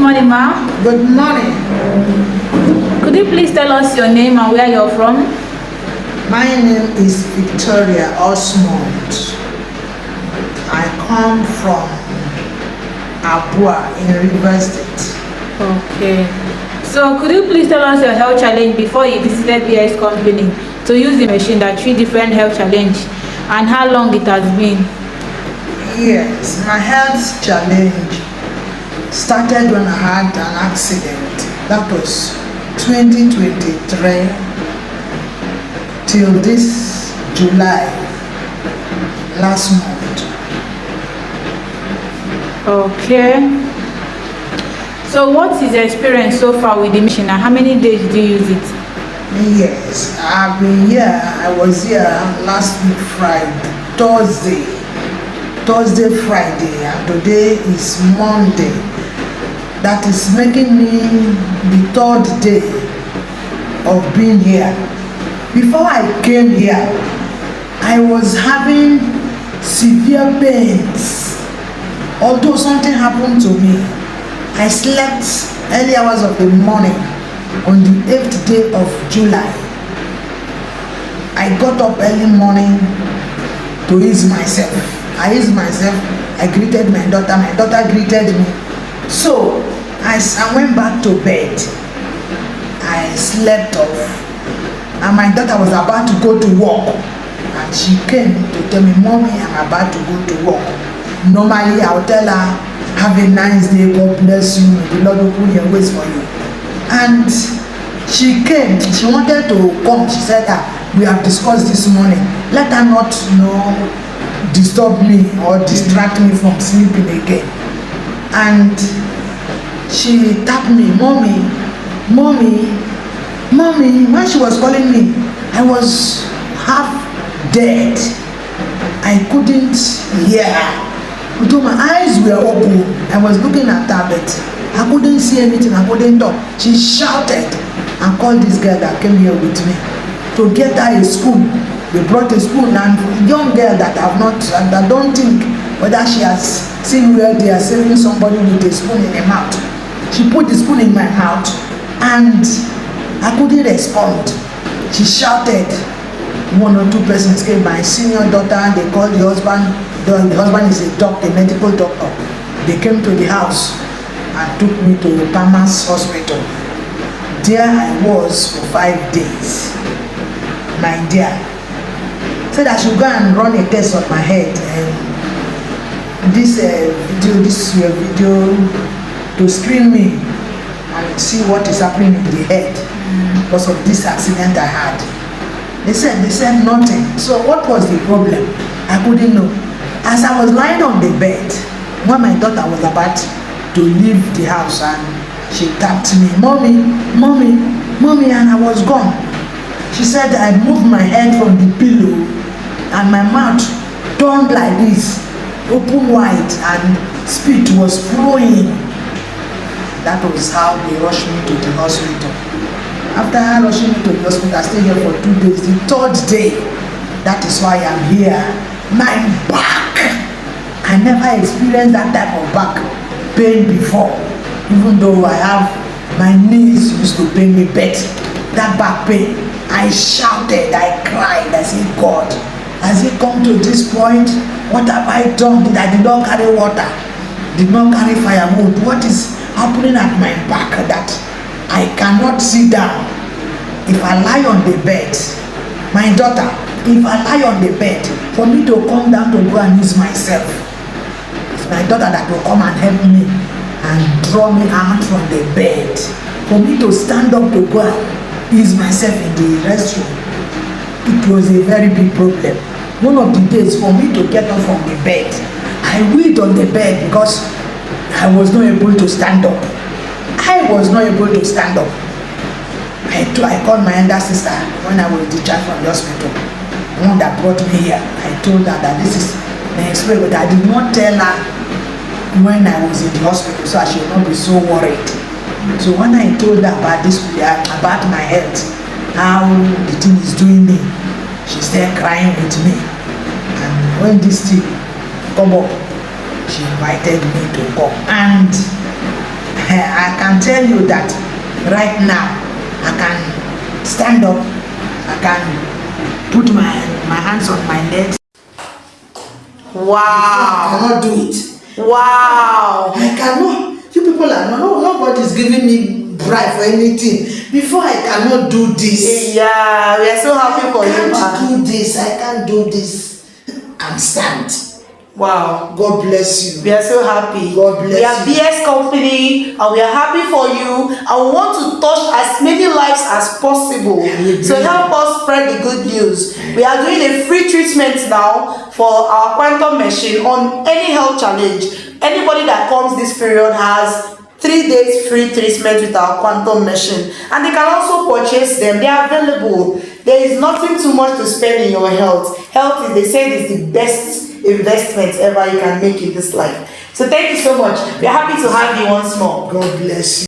morning, ma. Good morning. Could you please tell us your name and where you're from? My name is Victoria Osmond. I come from Abua in Rivers State. Okay. So could you please tell us your health challenge before you visited BS company to use the machine that treat different health challenge and how long it has been? Yes, my health challenge started when I had an accident. That was 2023 till this July last month. Okay. So what is your experience so far with the machine and how many days do you use it? Yes, I've been here. I was here last week Thursday, Friday, and today is Monday. That is making me the third day of being here. Before I came here, I was having severe pains. Although something happened to me, I slept early hours of the morning on the 8th day of July. I got up early morning to ease myself. I eased myself. I greeted my daughter greeted me. So as I went back to bed, I slept off, and my daughter was about to go to work, and she came to tell me, "Mommy, I'm about to go to work." Normally I'll tell her, "Have a nice day, God bless you, the Lord open your ways for you." And she came, she wanted to come. She said, "We have discussed this morning, let her not disturb me or distract me from sleeping again." And she tapped me, "Mommy, mommy, mommy." When she was calling me, I was half dead. I couldn't hear her. Although my eyes were open, I was looking at her, but I couldn't see anything. I couldn't talk. She shouted and called this girl that came here with me to get her a spoon. They brought a spoon, and a young girl that I don't think whether she has seen where they are serving somebody with a spoon in her mouth. She put the spoon in my mouth and I couldn't respond. She shouted. One or two persons came, my senior daughter, and they called the husband. The husband is a doctor, a medical doctor. They came to the house and took me to the Palmas Hospital. There I was for 5 days. My dear, said I should go and run a test on my head, and this video to screen me and see what is happening in the head because of this accident I had. They said nothing. So what was the problem? I couldn't know. As I was lying on the bed, when my daughter was about to leave the house, and she tapped me, "Mommy, mommy, mommy," and I was gone. She said I moved my head from the pillow and my mouth turned like this, open wide, and spit was flowing. That was how they rushed me to the hospital. After rushing me to the hospital, I stayed here for 2 days. The third day, that is why I'm here. My back, I never experienced that type of back pain before. Even though my knees used to pain me, but that back pain, I shouted, I cried, I said, "God, has it come to this point? What have I done? I did not carry water, did not carry firewood. What is happening at my back that I cannot sit down? If I lie on the bed," my daughter, "if I lie on the bed, for me to come down to go and use myself, it's my daughter that will come and help me and draw me out from the bed. For me to stand up to go and use myself in the restroom, it was a very big problem. One of the days, for me to get up from the bed, I wheeled on the bed because I was not able to stand up. I was not able to stand up. I called my elder sister when I was discharged from the hospital, the one that brought me here. I told her that this is my experience, but I did not tell her when I was in the hospital, so I should not be so worried. So when I told her about about my health, how the thing is doing me, she started crying with me. And when this thing come up, she invited me to come, and I can tell you that right now I can stand up, I can put my hands on my legs. Wow. I cannot do it. Wow. I cannot. You people are nobody's giving me bribe for anything. Before I cannot do this. Yeah, we are so happy for you. I can't do this. I can't do this. And stand. Wow. God bless you. We are so happy. God bless you. We are BS Company and we are happy for you and we want to touch as many lives as possible. So help us spread the good news. We are doing a free treatment now for our quantum machine on any health challenge. Anybody that comes this period has 3 days free treatment with our quantum machine, and they can also purchase them. They are available. There is nothing too much to spend in your health. Health, they say, is the best investment ever you can make in this life. So thank you so much. We're happy to have you once more. God bless you.